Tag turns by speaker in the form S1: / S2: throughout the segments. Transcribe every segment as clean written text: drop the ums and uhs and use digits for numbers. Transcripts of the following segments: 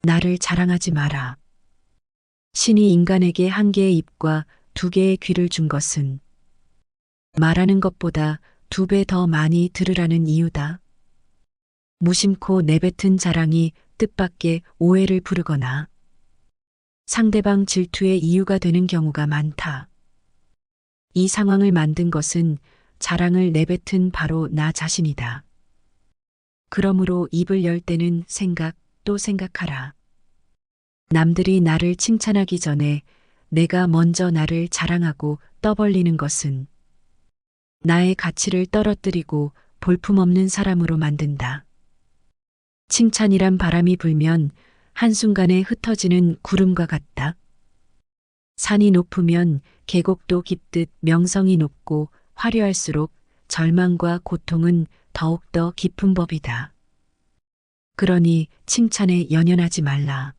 S1: 나를 자랑하지 마라. 신이 인간에게 한 개의 입과 두 개의 귀를 준 것은 말하는 것보다 두 배 더 많이 들으라는 이유다. 무심코 내뱉은 자랑이 뜻밖의 오해를 부르거나 상대방 질투의 이유가 되는 경우가 많다. 이 상황을 만든 것은 자랑을 내뱉은 바로 나 자신이다. 그러므로 입을 열 때는 또 생각하라. 남들이 나를 칭찬하기 전에 내가 먼저 나를 자랑하고 떠벌리는 것은 나의 가치를 떨어뜨리고 볼품없는 사람으로 만든다. 칭찬이란 바람이 불면 한순간에 흩어지는 구름과 같다. 산이 높으면 계곡도 깊듯 명성이 높고 화려할수록 절망과 고통은 더욱더 깊은 법이다. 그러니 칭찬에 연연하지 말라.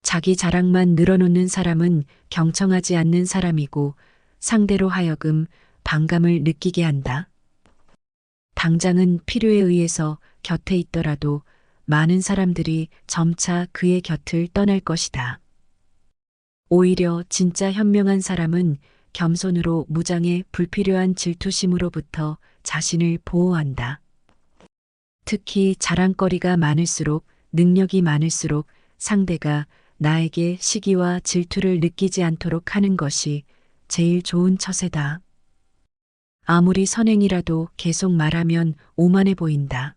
S1: 자기 자랑만 늘어놓는 사람은 경청하지 않는 사람이고 상대로 하여금 반감을 느끼게 한다. 당장은 필요에 의해서 곁에 있더라도 많은 사람들이 점차 그의 곁을 떠날 것이다. 오히려 진짜 현명한 사람은 겸손으로 무장해 불필요한 질투심으로부터 자신을 보호한다. 특히 자랑거리가 많을수록 능력이 많을수록 상대가 나에게 시기와 질투를 느끼지 않도록 하는 것이 제일 좋은 처세다. 아무리 선행이라도 계속 말하면 오만해 보인다.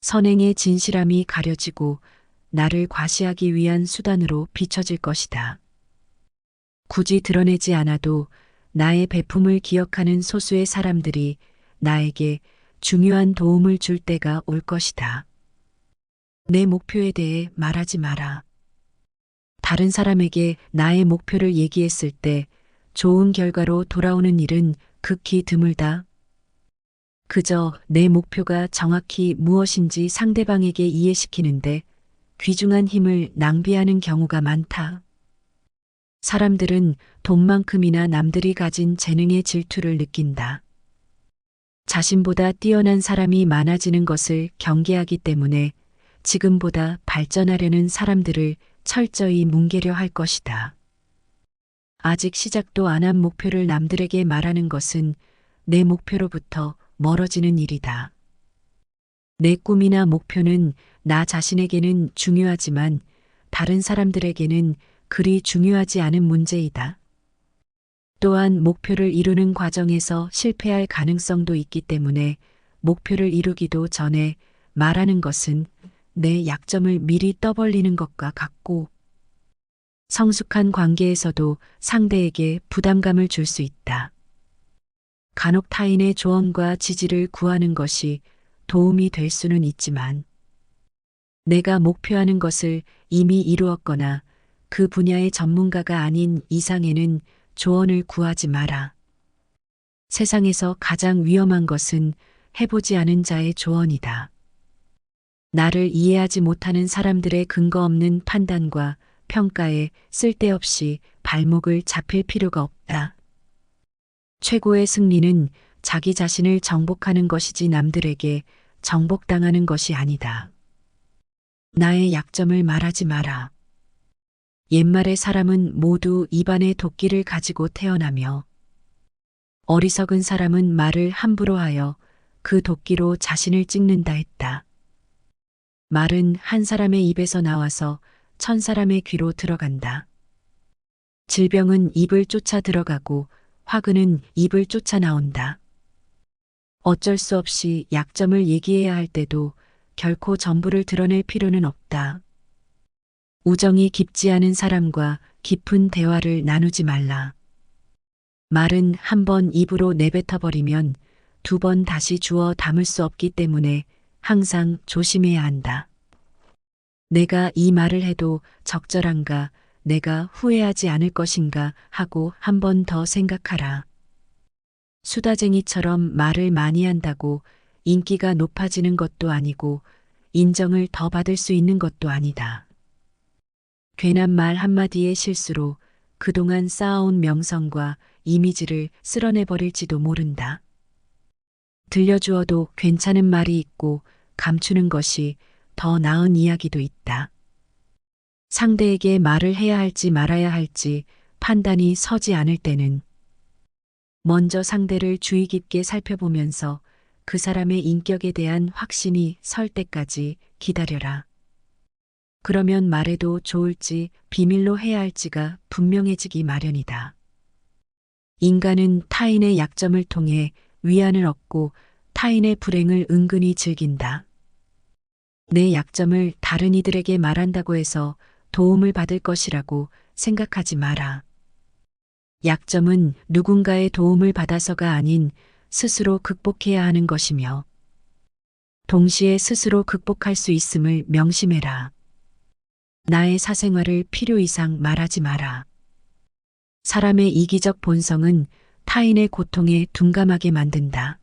S1: 선행의 진실함이 가려지고 나를 과시하기 위한 수단으로 비춰질 것이다. 굳이 드러내지 않아도 나의 배품을 기억하는 소수의 사람들이 나에게 중요한 도움을 줄 때가 올 것이다. 내 목표에 대해 말하지 마라. 다른 사람에게 나의 목표를 얘기했을 때 좋은 결과로 돌아오는 일은 극히 드물다. 그저 내 목표가 정확히 무엇인지 상대방에게 이해시키는데 귀중한 힘을 낭비하는 경우가 많다. 사람들은 돈만큼이나 남들이 가진 재능의 질투를 느낀다. 자신보다 뛰어난 사람이 많아지는 것을 경계하기 때문에 지금보다 발전하려는 사람들을 철저히 뭉개려 할 것이다. 아직 시작도 안 한 목표를 남들에게 말하는 것은 내 목표로부터 멀어지는 일이다. 내 꿈이나 목표는 나 자신에게는 중요하지만 다른 사람들에게는 그리 중요하지 않은 문제이다. 또한 목표를 이루는 과정에서 실패할 가능성도 있기 때문에 목표를 이루기도 전에 말하는 것은 내 약점을 미리 떠벌리는 것과 같고 성숙한 관계에서도 상대에게 부담감을 줄 수 있다. 간혹 타인의 조언과 지지를 구하는 것이 도움이 될 수는 있지만 내가 목표하는 것을 이미 이루었거나 그 분야의 전문가가 아닌 이상에는 조언을 구하지 마라. 세상에서 가장 위험한 것은 해보지 않은 자의 조언이다. 나를 이해하지 못하는 사람들의 근거 없는 판단과 평가에 쓸데없이 발목을 잡힐 필요가 없다. 최고의 승리는 자기 자신을 정복하는 것이지 남들에게 정복당하는 것이 아니다. 나의 약점을 말하지 마라. 옛말의 사람은 모두 입안에 도끼를 가지고 태어나며 어리석은 사람은 말을 함부로 하여 그 도끼로 자신을 찍는다 했다. 말은 한 사람의 입에서 나와서 1000사람의 귀로 들어간다. 질병은 입을 쫓아 들어가고 화근은 입을 쫓아 나온다. 어쩔 수 없이 약점을 얘기해야 할 때도 결코 전부를 드러낼 필요는 없다. 우정이 깊지 않은 사람과 깊은 대화를 나누지 말라. 말은 한 번 입으로 내뱉어 버리면 두 번 다시 주워 담을 수 없기 때문에 항상 조심해야 한다. 내가 이 말을 해도 적절한가, 내가 후회하지 않을 것인가 하고 한 번 더 생각하라. 수다쟁이처럼 말을 많이 한다고 인기가 높아지는 것도 아니고 인정을 더 받을 수 있는 것도 아니다. 괜한 말 한마디의 실수로 그동안 쌓아온 명성과 이미지를 쓸어내버릴지도 모른다. 들려주어도 괜찮은 말이 있고 감추는 것이 더 나은 이야기도 있다. 상대에게 말을 해야 할지 말아야 할지 판단이 서지 않을 때는 먼저 상대를 주의 깊게 살펴보면서 그 사람의 인격에 대한 확신이 설 때까지 기다려라. 그러면 말해도 좋을지 비밀로 해야 할지가 분명해지기 마련이다. 인간은 타인의 약점을 통해 위안을 얻고 타인의 불행을 은근히 즐긴다. 내 약점을 다른 이들에게 말한다고 해서 도움을 받을 것이라고 생각하지 마라. 약점은 누군가의 도움을 받아서가 아닌 스스로 극복해야 하는 것이며 동시에 스스로 극복할 수 있음을 명심해라. 나의 사생활을 필요 이상 말하지 마라. 사람의 이기적 본성은 타인의 고통에 둔감하게 만든다.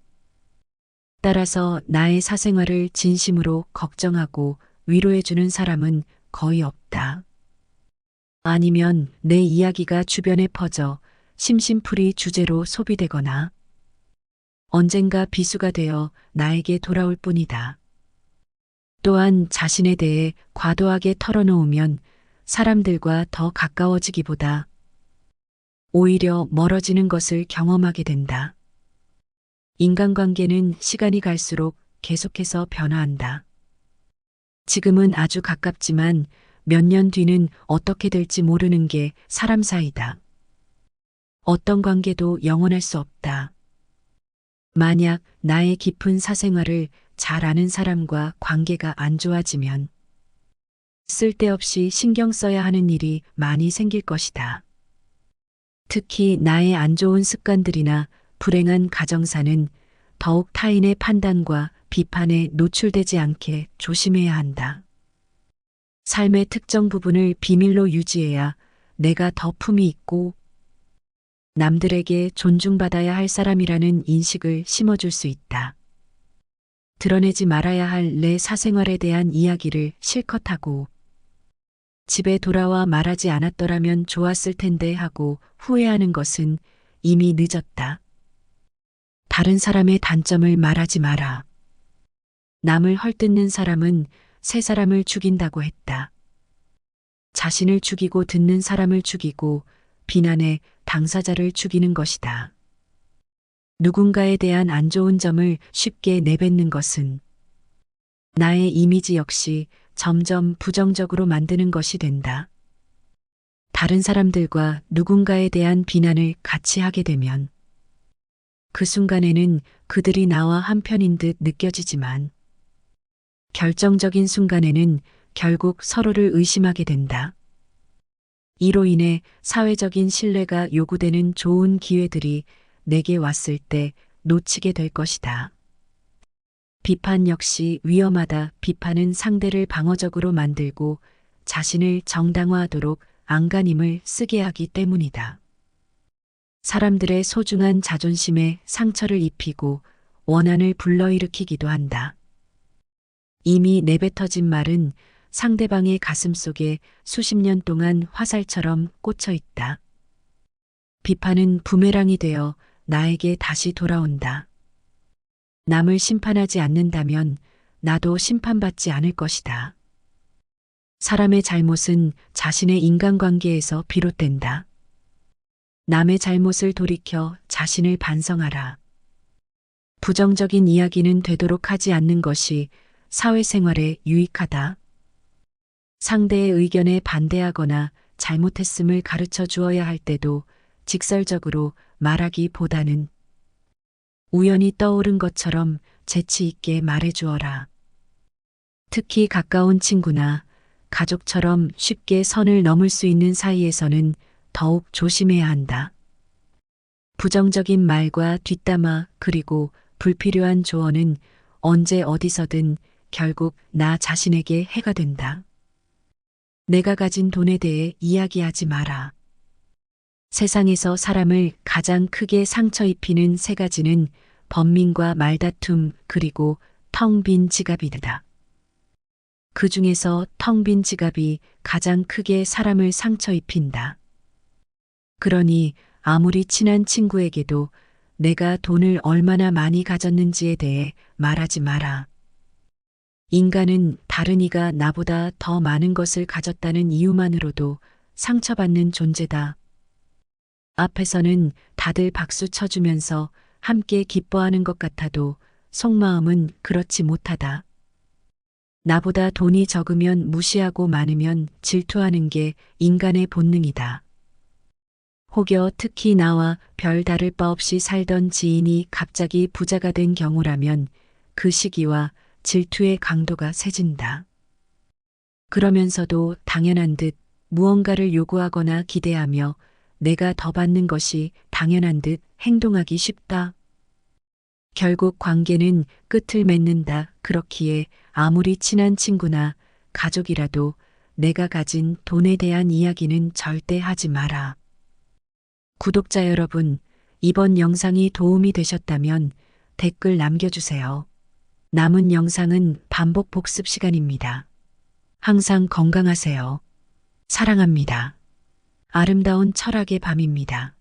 S1: 따라서 나의 사생활을 진심으로 걱정하고 위로해주는 사람은 거의 없다. 아니면 내 이야기가 주변에 퍼져 심심풀이 주제로 소비되거나 언젠가 비수가 되어 나에게 돌아올 뿐이다. 또한 자신에 대해 과도하게 털어놓으면 사람들과 더 가까워지기보다 오히려 멀어지는 것을 경험하게 된다. 인간관계는 시간이 갈수록 계속해서 변화한다. 지금은 아주 가깝지만 몇 년 뒤는 어떻게 될지 모르는 게 사람 사이다. 어떤 관계도 영원할 수 없다. 만약 나의 깊은 사생활을 잘 아는 사람과 관계가 안 좋아지면 쓸데없이 신경 써야 하는 일이 많이 생길 것이다. 특히 나의 안 좋은 습관들이나 불행한 가정사는 더욱 타인의 판단과 비판에 노출되지 않게 조심해야 한다. 삶의 특정 부분을 비밀로 유지해야 내가 더 품이 있고 남들에게 존중받아야 할 사람이라는 인식을 심어줄 수 있다. 드러내지 말아야 할 내 사생활에 대한 이야기를 실컷 하고 집에 돌아와 말하지 않았더라면 좋았을 텐데 하고 후회하는 것은 이미 늦었다. 다른 사람의 단점을 말하지 마라. 남을 헐뜯는 사람은 새 사람을 죽인다고 했다. 자신을 죽이고 듣는 사람을 죽이고 비난의 당사자를 죽이는 것이다. 누군가에 대한 안 좋은 점을 쉽게 내뱉는 것은 나의 이미지 역시 점점 부정적으로 만드는 것이 된다. 다른 사람들과 누군가에 대한 비난을 같이 하게 되면 그 순간에는 그들이 나와 한편인 듯 느껴지지만 결정적인 순간에는 결국 서로를 의심하게 된다. 이로 인해 사회적인 신뢰가 요구되는 좋은 기회들이 내게 왔을 때 놓치게 될 것이다. 비판 역시 위험하다. 비판은 상대를 방어적으로 만들고 자신을 정당화하도록 안간힘을 쓰게 하기 때문이다. 사람들의 소중한 자존심에 상처를 입히고 원한을 불러일으키기도 한다. 이미 내뱉어진 말은 상대방의 가슴 속에 수십 년 동안 화살처럼 꽂혀 있다. 비판은 부메랑이 되어 나에게 다시 돌아온다. 남을 심판하지 않는다면 나도 심판받지 않을 것이다. 사람의 잘못은 자신의 인간관계에서 비롯된다. 남의 잘못을 돌이켜 자신을 반성하라. 부정적인 이야기는 되도록 하지 않는 것이 사회생활에 유익하다. 상대의 의견에 반대하거나 잘못했음을 가르쳐 주어야 할 때도 직설적으로 말하기보다는 우연히 떠오른 것처럼 재치 있게 말해 주어라. 특히 가까운 친구나 가족처럼 쉽게 선을 넘을 수 있는 사이에서는 더욱 조심해야 한다. 부정적인 말과 뒷담화 그리고 불필요한 조언은 언제 어디서든 결국 나 자신에게 해가 된다. 내가 가진 돈에 대해 이야기하지 마라. 세상에서 사람을 가장 크게 상처 입히는 세 가지는 번민과 말다툼 그리고 텅 빈 지갑이다. 그 중에서 텅 빈 지갑이 가장 크게 사람을 상처 입힌다. 그러니 아무리 친한 친구에게도 내가 돈을 얼마나 많이 가졌는지에 대해 말하지 마라. 인간은 다른 이가 나보다 더 많은 것을 가졌다는 이유만으로도 상처받는 존재다. 앞에서는 다들 박수 쳐주면서 함께 기뻐하는 것 같아도 속마음은 그렇지 못하다. 나보다 돈이 적으면 무시하고 많으면 질투하는 게 인간의 본능이다. 혹여 특히 나와 별 다를 바 없이 살던 지인이 갑자기 부자가 된 경우라면 그 시기와 질투의 강도가 세진다. 그러면서도 당연한 듯 무언가를 요구하거나 기대하며 내가 더 받는 것이 당연한 듯 행동하기 쉽다. 결국 관계는 끝을 맺는다. 그렇기에 아무리 친한 친구나 가족이라도 내가 가진 돈에 대한 이야기는 절대 하지 마라. 구독자 여러분, 이번 영상이 도움이 되셨다면 댓글 남겨주세요. 남은 영상은 반복 복습 시간입니다. 항상 건강하세요. 사랑합니다. 아름다운 철학의 밤입니다.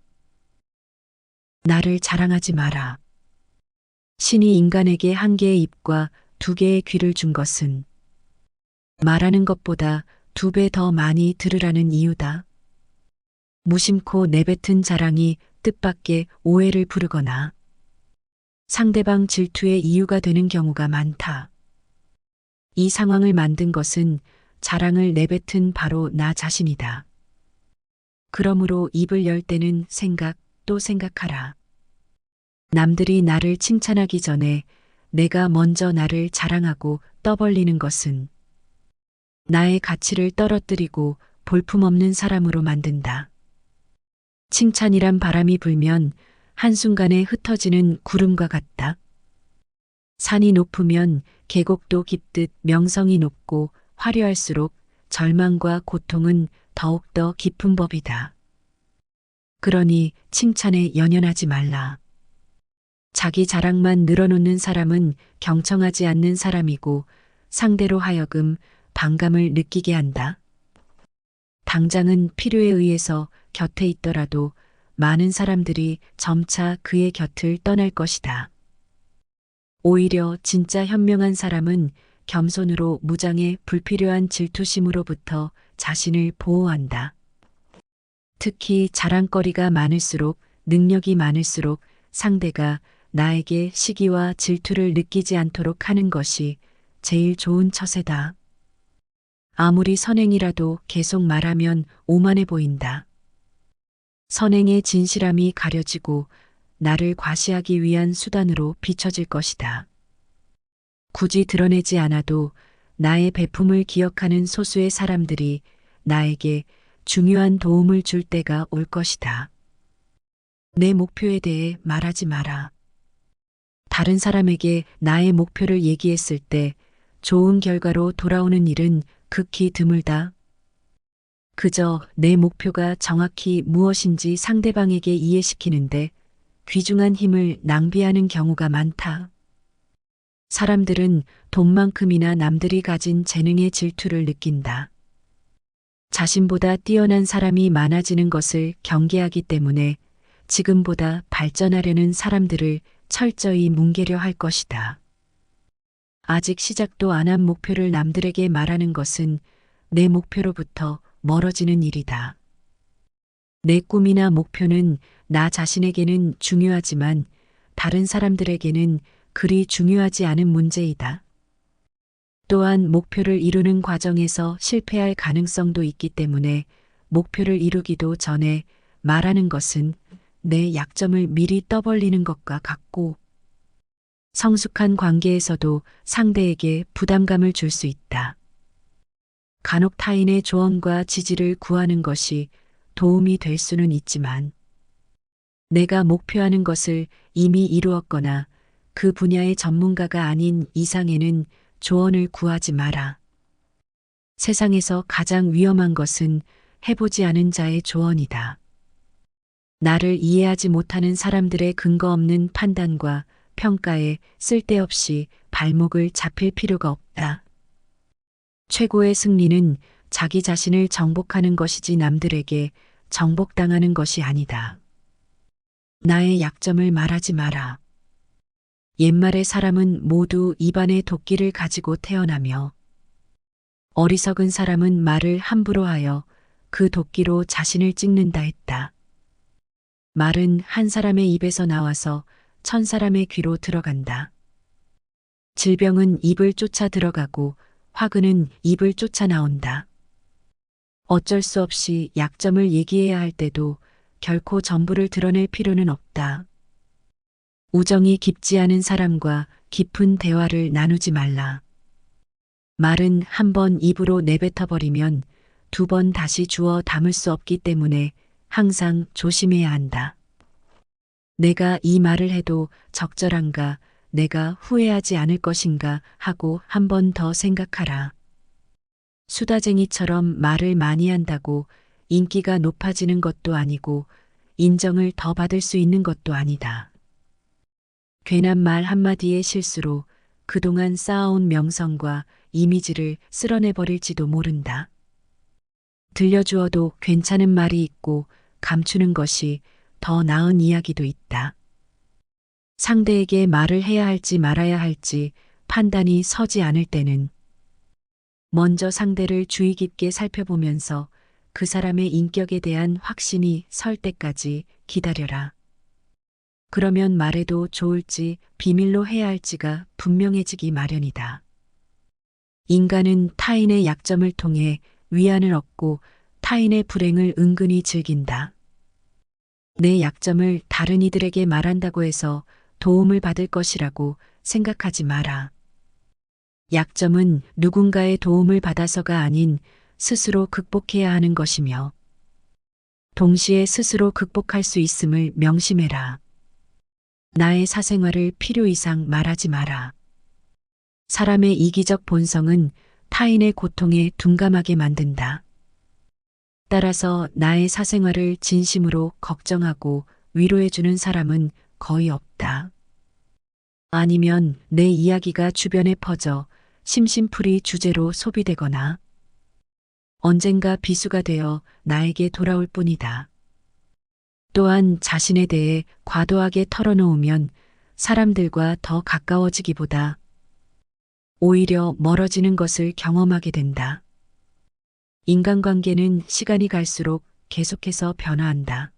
S1: 나를 자랑하지 마라. 신이 인간에게 한 개의 입과 두 개의 귀를 준 것은 말하는 것보다 2배 더 많이 들으라는 이유다. 무심코 내뱉은 자랑이 뜻밖의 오해를 부르거나 상대방 질투의 이유가 되는 경우가 많다. 이 상황을 만든 것은 자랑을 내뱉은 바로 나 자신이다. 그러므로 입을 열 때는 또 생각하라. 남들이 나를 칭찬하기 전에 내가 먼저 나를 자랑하고 떠벌리는 것은 나의 가치를 떨어뜨리고 볼품없는 사람으로 만든다. 칭찬이란 바람이 불면 한순간에 흩어지는 구름과 같다. 산이 높으면 계곡도 깊듯 명성이 높고 화려할수록 절망과 고통은 더욱더 깊은 법이다. 그러니 칭찬에 연연하지 말라. 자기 자랑만 늘어놓는 사람은 경청하지 않는 사람이고 상대로 하여금 반감을 느끼게 한다. 당장은 필요에 의해서 곁에 있더라도 많은 사람들이 점차 그의 곁을 떠날 것이다. 오히려 진짜 현명한 사람은 겸손으로 무장해 불필요한 질투심으로부터 자신을 보호한다. 특히 자랑거리가 많을수록 능력이 많을수록 상대가 나에게 시기와 질투를 느끼지 않도록 하는 것이 제일 좋은 처세다. 아무리 선행이라도 계속 말하면 오만해 보인다. 선행의 진실함이 가려지고 나를 과시하기 위한 수단으로 비춰질 것이다. 굳이 드러내지 않아도 나의 배품을 기억하는 소수의 사람들이 나에게 중요한 도움을 줄 때가 올 것이다. 내 목표에 대해 말하지 마라. 다른 사람에게 나의 목표를 얘기했을 때 좋은 결과로 돌아오는 일은 극히 드물다. 그저 내 목표가 정확히 무엇인지 상대방에게 이해시키는데 귀중한 힘을 낭비하는 경우가 많다. 사람들은 돈만큼이나 남들이 가진 재능의 질투를 느낀다. 자신보다 뛰어난 사람이 많아지는 것을 경계하기 때문에 지금보다 발전하려는 사람들을 철저히 뭉개려 할 것이다. 아직 시작도 안 한 목표를 남들에게 말하는 것은 내 목표로부터 멀어지는 일이다. 내 꿈이나 목표는 나 자신에게는 중요하지만 다른 사람들에게는 그리 중요하지 않은 문제이다. 또한 목표를 이루는 과정에서 실패할 가능성도 있기 때문에 목표를 이루기도 전에 말하는 것은 내 약점을 미리 떠벌리는 것과 같고 성숙한 관계에서도 상대에게 부담감을 줄 수 있다. 간혹 타인의 조언과 지지를 구하는 것이 도움이 될 수는 있지만 내가 목표하는 것을 이미 이루었거나 그 분야의 전문가가 아닌 이상에는 조언을 구하지 마라. 세상에서 가장 위험한 것은 해보지 않은 자의 조언이다. 나를 이해하지 못하는 사람들의 근거 없는 판단과 평가에 쓸데없이 발목을 잡힐 필요가 없다. 최고의 승리는 자기 자신을 정복하는 것이지 남들에게 정복당하는 것이 아니다. 나의 약점을 말하지 마라. 옛말의 사람은 모두 입안에 도끼를 가지고 태어나며 어리석은 사람은 말을 함부로 하여 그 도끼로 자신을 찍는다 했다. 말은 한 사람의 입에서 나와서 천 사람의 귀로 들어간다. 질병은 입을 쫓아 들어가고 화근은 입을 쫓아 나온다. 어쩔 수 없이 약점을 얘기해야 할 때도 결코 전부를 드러낼 필요는 없다. 우정이 깊지 않은 사람과 깊은 대화를 나누지 말라. 말은 한 번 입으로 내뱉어 버리면 두 번 다시 주워 담을 수 없기 때문에 항상 조심해야 한다. 내가 이 말을 해도 적절한가, 내가 후회하지 않을 것인가 하고 한 번 더 생각하라. 수다쟁이처럼 말을 많이 한다고 인기가 높아지는 것도 아니고 인정을 더 받을 수 있는 것도 아니다. 괜한 말 한마디의 실수로 그동안 쌓아온 명성과 이미지를 쓸어내버릴지도 모른다. 들려주어도 괜찮은 말이 있고 감추는 것이 더 나은 이야기도 있다. 상대에게 말을 해야 할지 말아야 할지 판단이 서지 않을 때는 먼저 상대를 주의 깊게 살펴보면서 그 사람의 인격에 대한 확신이 설 때까지 기다려라. 그러면 말해도 좋을지 비밀로 해야 할지가 분명해지기 마련이다. 인간은 타인의 약점을 통해 위안을 얻고 타인의 불행을 은근히 즐긴다. 내 약점을 다른 이들에게 말한다고 해서 도움을 받을 것이라고 생각하지 마라. 약점은 누군가의 도움을 받아서가 아닌 스스로 극복해야 하는 것이며 동시에 스스로 극복할 수 있음을 명심해라. 나의 사생활을 필요 이상 말하지 마라. 사람의 이기적 본성은 타인의 고통에 둔감하게 만든다. 따라서 나의 사생활을 진심으로 걱정하고 위로해주는 사람은 거의 없다. 아니면 내 이야기가 주변에 퍼져 심심풀이 주제로 소비되거나 언젠가 비수가 되어 나에게 돌아올 뿐이다. 또한 자신에 대해 과도하게 털어놓으면 사람들과 더 가까워지기보다 오히려 멀어지는 것을 경험하게 된다. 인간관계는 시간이 갈수록 계속해서 변화한다.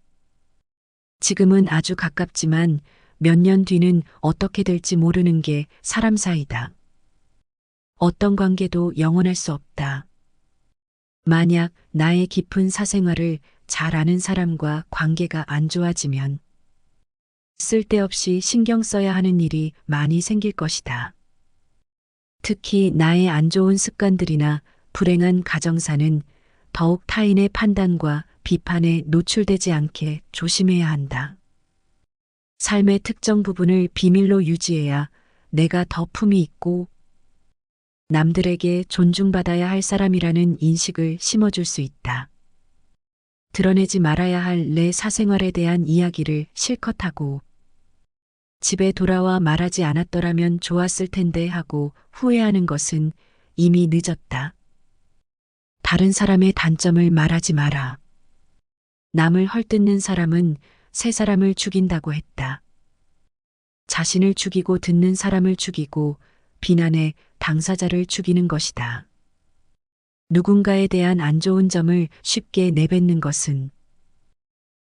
S1: 지금은 아주 가깝지만 몇 년 뒤는 어떻게 될지 모르는 게 사람 사이다. 어떤 관계도 영원할 수 없다. 만약 나의 깊은 사생활을 잘 아는 사람과 관계가 안 좋아지면 쓸데없이 신경 써야 하는 일이 많이 생길 것이다. 특히 나의 안 좋은 습관들이나 불행한 가정사는 더욱 타인의 판단과 비판에 노출되지 않게 조심해야 한다. 삶의 특정 부분을 비밀로 유지해야 내가 더 품이 있고 남들에게 존중받아야 할 사람이라는 인식을 심어줄 수 있다. 드러내지 말아야 할 내 사생활에 대한 이야기를 실컷 하고 집에 돌아와 말하지 않았더라면 좋았을 텐데 하고 후회하는 것은 이미 늦었다. 다른 사람의 단점을 말하지 마라. 남을 헐뜯는 사람은 새 사람을 죽인다고 했다. 자신을 죽이고 듣는 사람을 죽이고 비난의 당사자를 죽이는 것이다. 누군가에 대한 안 좋은 점을 쉽게 내뱉는 것은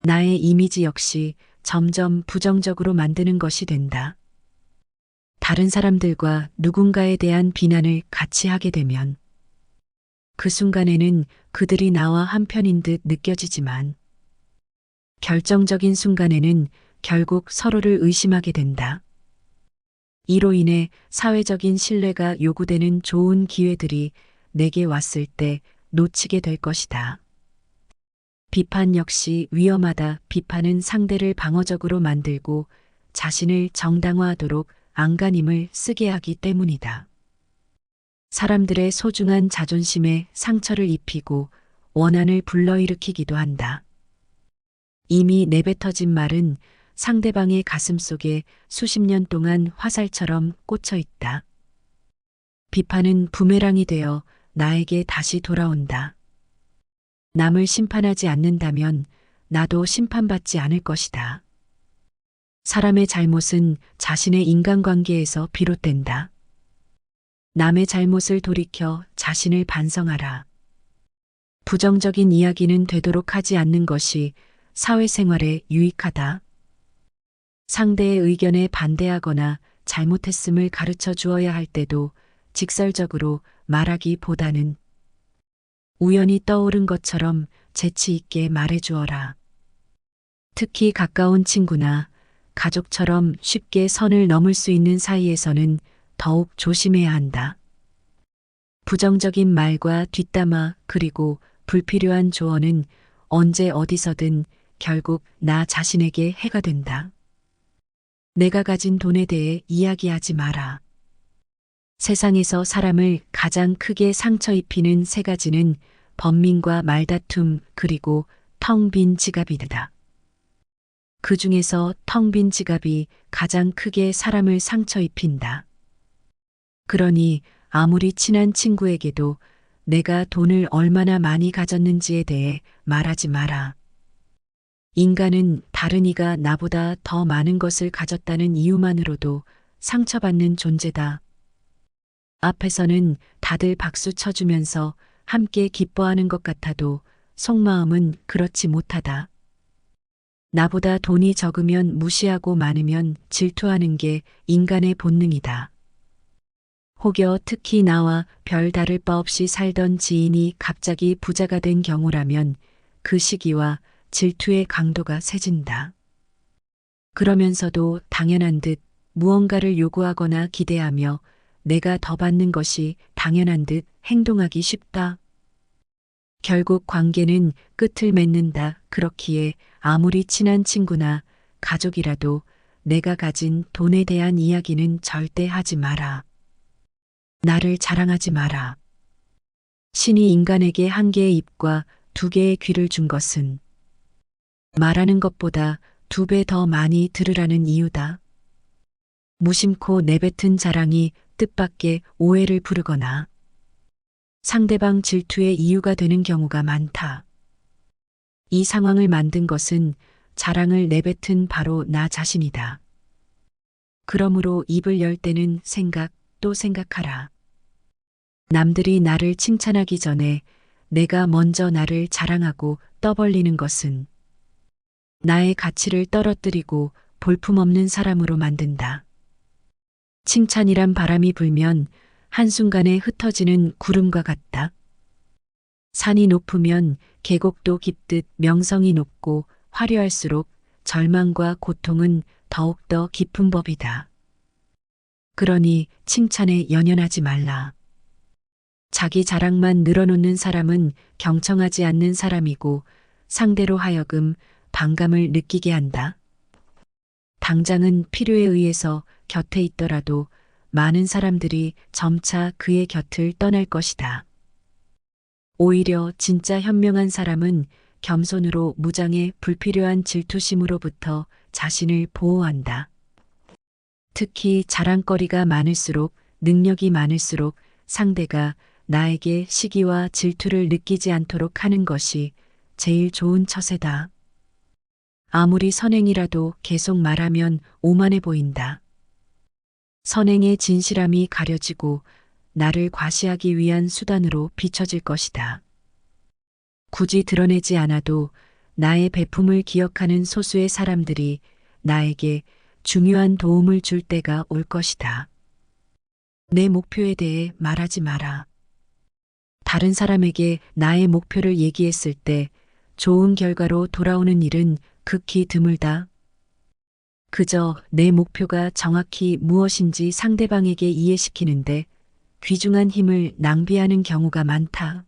S1: 나의 이미지 역시 점점 부정적으로 만드는 것이 된다. 다른 사람들과 누군가에 대한 비난을 같이 하게 되면 그 순간에는 그들이 나와 한편인 듯 느껴지지만 결정적인 순간에는 결국 서로를 의심하게 된다. 이로 인해 사회적인 신뢰가 요구되는 좋은 기회들이 내게 왔을 때 놓치게 될 것이다. 비판 역시 위험하다. 비판은 상대를 방어적으로 만들고 자신을 정당화하도록 안간힘을 쓰게 하기 때문이다. 사람들의 소중한 자존심에 상처를 입히고 원한을 불러일으키기도 한다. 이미 내뱉어진 말은 상대방의 가슴 속에 수십 년 동안 화살처럼 꽂혀 있다. 비판은 부메랑이 되어 나에게 다시 돌아온다. 남을 심판하지 않는다면 나도 심판받지 않을 것이다. 사람의 잘못은 자신의 인간관계에서 비롯된다. 남의 잘못을 돌이켜 자신을 반성하라. 부정적인 이야기는 되도록 하지 않는 것이 사회생활에 유익하다. 상대의 의견에 반대하거나 잘못했음을 가르쳐 주어야 할 때도 직설적으로 말하기보다는 우연히 떠오른 것처럼 재치 있게 말해 주어라. 특히 가까운 친구나 가족처럼 쉽게 선을 넘을 수 있는 사이에서는 더욱 조심해야 한다. 부정적인 말과 뒷담화 그리고 불필요한 조언은 언제 어디서든 결국 나 자신에게 해가 된다. 내가 가진 돈에 대해 이야기하지 마라. 세상에서 사람을 가장 크게 상처 입히는 세 가지는 번민과 말다툼 그리고 텅 빈 지갑이다. 그 중에서 텅 빈 지갑이 가장 크게 사람을 상처 입힌다. 그러니 아무리 친한 친구에게도 내가 돈을 얼마나 많이 가졌는지에 대해 말하지 마라. 인간은 다른 이가 나보다 더 많은 것을 가졌다는 이유만으로도 상처받는 존재다. 앞에서는 다들 박수 쳐주면서 함께 기뻐하는 것 같아도 속마음은 그렇지 못하다. 나보다 돈이 적으면 무시하고 많으면 질투하는 게 인간의 본능이다. 혹여 특히 나와 별 다를 바 없이 살던 지인이 갑자기 부자가 된 경우라면 그 시기와 질투의 강도가 세진다. 그러면서도 당연한 듯 무언가를 요구하거나 기대하며 내가 더 받는 것이 당연한 듯 행동하기 쉽다. 결국 관계는 끝을 맺는다. 그렇기에 아무리 친한 친구나 가족이라도 내가 가진 돈에 대한 이야기는 절대 하지 마라. 나를 자랑하지 마라. 신이 인간에게 한 개의 입과 두 개의 귀를 준 것은 말하는 것보다 2배 더 많이 들으라는 이유다. 무심코 내뱉은 자랑이 뜻밖의 오해를 부르거나 상대방 질투의 이유가 되는 경우가 많다. 이 상황을 만든 것은 자랑을 내뱉은 바로 나 자신이다. 그러므로 입을 열 때는 또 생각하라. 남들이 나를 칭찬하기 전에 내가 먼저 나를 자랑하고 떠벌리는 것은 나의 가치를 떨어뜨리고 볼품없는 사람으로 만든다. 칭찬이란 바람이 불면 한순간에 흩어지는 구름과 같다. 산이 높으면 계곡도 깊듯 명성이 높고 화려할수록 절망과 고통은 더욱더 깊은 법이다. 그러니 칭찬에 연연하지 말라. 자기 자랑만 늘어놓는 사람은 경청하지 않는 사람이고 상대로 하여금 반감을 느끼게 한다. 당장은 필요에 의해서 곁에 있더라도 많은 사람들이 점차 그의 곁을 떠날 것이다. 오히려 진짜 현명한 사람은 겸손으로 무장해 불필요한 질투심으로부터 자신을 보호한다. 특히 자랑거리가 많을수록 능력이 많을수록 상대가 나에게 시기와 질투를 느끼지 않도록 하는 것이 제일 좋은 처세다. 아무리 선행이라도 계속 말하면 오만해 보인다. 선행의 진실함이 가려지고 나를 과시하기 위한 수단으로 비춰질 것이다. 굳이 드러내지 않아도 나의 배품을 기억하는 소수의 사람들이 나에게 중요한 도움을 줄 때가 올 것이다. 내 목표에 대해 말하지 마라. 다른 사람에게 나의 목표를 얘기했을 때 좋은 결과로 돌아오는 일은 극히 드물다. 그저 내 목표가 정확히 무엇인지 상대방에게 이해시키는데 귀중한 힘을 낭비하는 경우가 많다.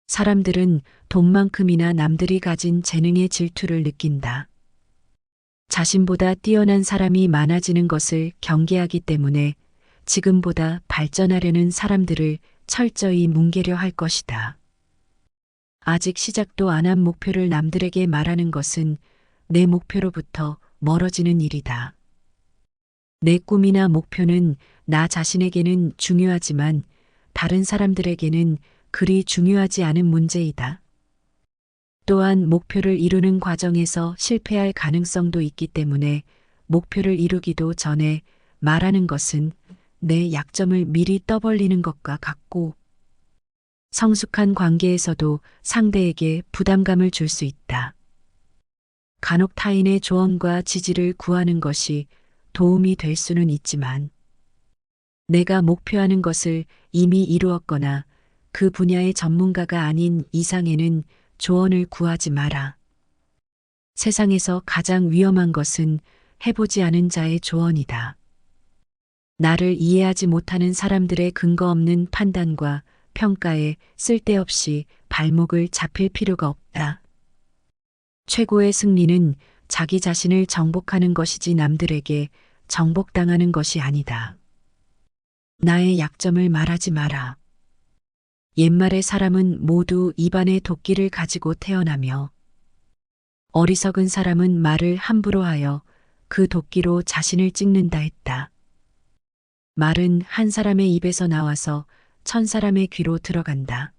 S1: 사람들은 돈만큼이나 남들이 가진 재능의 질투를 느낀다. 자신보다 뛰어난 사람이 많아지는 것을 경계하기 때문에 지금보다 발전하려는 사람들을 철저히 뭉개려 할 것이다. 아직 시작도 안 한 목표를 남들에게 말하는 것은 내 목표로부터 멀어지는 일이다. 내 꿈이나 목표는 나 자신에게는 중요하지만 다른 사람들에게는 그리 중요하지 않은 문제이다. 또한 목표를 이루는 과정에서 실패할 가능성도 있기 때문에 목표를 이루기도 전에 말하는 것은 내 약점을 미리 떠벌리는 것과 같고, 성숙한 관계에서도 상대에게 부담감을 줄 수 있다. 간혹 타인의 조언과 지지를 구하는 것이 도움이 될 수는 있지만, 내가 목표하는 것을 이미 이루었거나 그 분야의 전문가가 아닌 이상에는 조언을 구하지 마라. 세상에서 가장 위험한 것은 해보지 않은 자의 조언이다. 나를 이해하지 못하는 사람들의 근거 없는 판단과 평가에 쓸데없이 발목을 잡힐 필요가 없다. 최고의 승리는 자기 자신을 정복하는 것이지 남들에게 정복당하는 것이 아니다. 나의 약점을 말하지 마라. 옛말의 사람은 모두 입안에 도끼를 가지고 태어나며 어리석은 사람은 말을 함부로 하여 그 도끼로 자신을 찍는다 했다. 말은 한 사람의 입에서 나와서 1000사람의 귀로 들어간다.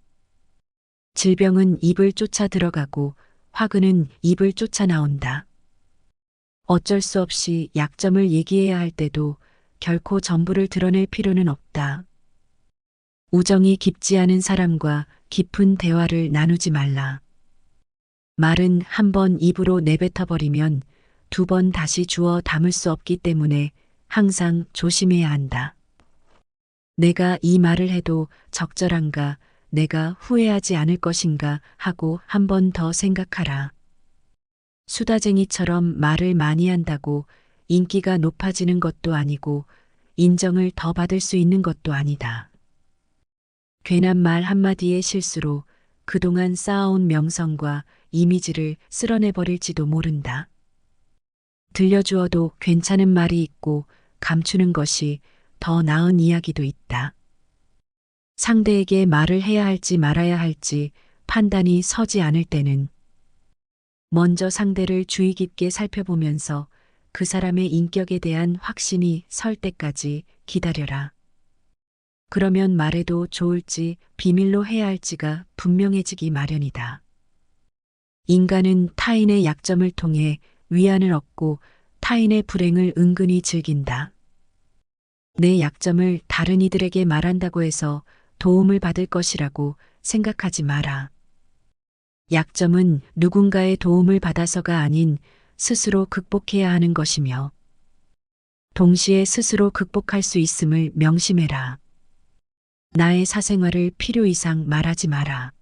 S1: 질병은 입을 쫓아 들어가고 화근은 입을 쫓아 나온다. 어쩔 수 없이 약점을 얘기해야 할 때도 결코 전부를 드러낼 필요는 없다. 우정이 깊지 않은 사람과 깊은 대화를 나누지 말라. 말은 한 번 입으로 내뱉어 버리면 2번 다시 주워 담을 수 없기 때문에 항상 조심해야 한다. 내가 이 말을 해도 적절한가, 내가 후회하지 않을 것인가 하고 한 번 더 생각하라. 수다쟁이처럼 말을 많이 한다고 인기가 높아지는 것도 아니고 인정을 더 받을 수 있는 것도 아니다. 괜한 말 한마디의 실수로 그동안 쌓아온 명성과 이미지를 쓸어내버릴지도 모른다. 들려주어도 괜찮은 말이 있고 감추는 것이 더 나은 이야기도 있다. 상대에게 말을 해야 할지 말아야 할지 판단이 서지 않을 때는 먼저 상대를 주의 깊게 살펴보면서 그 사람의 인격에 대한 확신이 설 때까지 기다려라. 그러면 말해도 좋을지 비밀로 해야 할지가 분명해지기 마련이다. 인간은 타인의 약점을 통해 위안을 얻고 타인의 불행을 은근히 즐긴다. 내 약점을 다른 이들에게 말한다고 해서 도움을 받을 것이라고 생각하지 마라. 약점은 누군가의 도움을 받아서가 아닌 스스로 극복해야 하는 것이며 동시에 스스로 극복할 수 있음을 명심해라. 나의 사생활을 필요 이상 말하지 마라.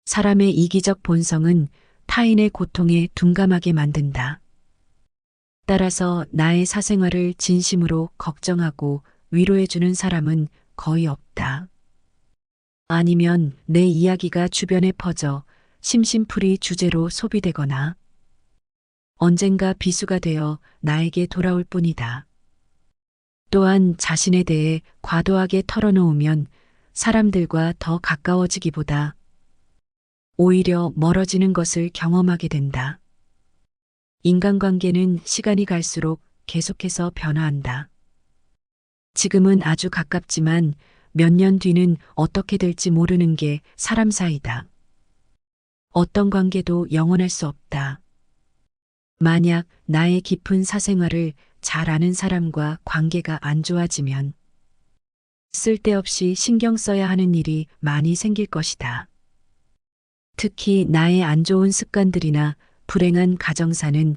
S1: 사람의 이기적 본성은 타인의 고통에 둔감하게 만든다. 따라서 나의 사생활을 진심으로 걱정하고 위로해주는 사람은 거의 없다. 아니면 내 이야기가 주변에 퍼져 심심풀이 주제로 소비되거나 언젠가 비수가 되어 나에게 돌아올 뿐이다. 또한 자신에 대해 과도하게 털어놓으면 사람들과 더 가까워지기보다 오히려 멀어지는 것을 경험하게 된다. 인간관계는 시간이 갈수록 계속해서 변화한다. 지금은 아주 가깝지만 몇 년 뒤는 어떻게 될지 모르는 게 사람 사이다. 어떤 관계도 영원할 수 없다. 만약 나의 깊은 사생활을 잘 아는 사람과 관계가 안 좋아지면 쓸데없이 신경 써야 하는 일이 많이 생길 것이다. 특히 나의 안 좋은 습관들이나 불행한 가정사는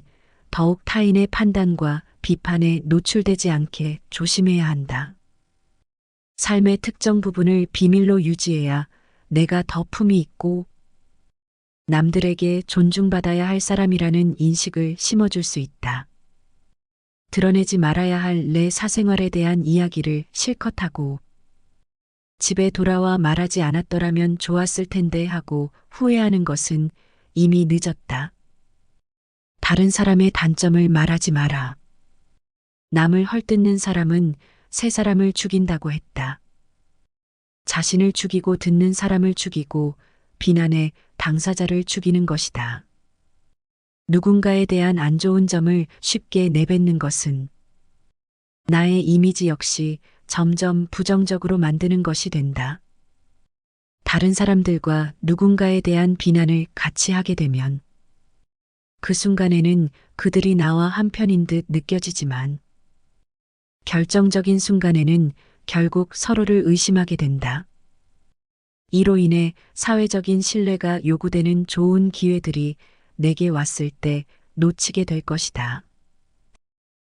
S1: 더욱 타인의 판단과 비판에 노출되지 않게 조심해야 한다. 삶의 특정 부분을 비밀로 유지해야 내가 더 품이 있고 남들에게 존중받아야 할 사람이라는 인식을 심어줄 수 있다. 드러내지 말아야 할 내 사생활에 대한 이야기를 실컷 하고 집에 돌아와 말하지 않았더라면 좋았을 텐데 하고 후회하는 것은 이미 늦었다. 다른 사람의 단점을 말하지 마라. 남을 헐뜯는 사람은 새 사람을 죽인다고 했다. 자신을 죽이고 듣는 사람을 죽이고 비난의 당사자를 죽이는 것이다. 누군가에 대한 안 좋은 점을 쉽게 내뱉는 것은 나의 이미지 역시 점점 부정적으로 만드는 것이 된다. 다른 사람들과 누군가에 대한 비난을 같이 하게 되면 그 순간에는 그들이 나와 한편인 듯 느껴지지만 결정적인 순간에는 결국 서로를 의심하게 된다. 이로 인해 사회적인 신뢰가 요구되는 좋은 기회들이 내게 왔을 때 놓치게 될 것이다.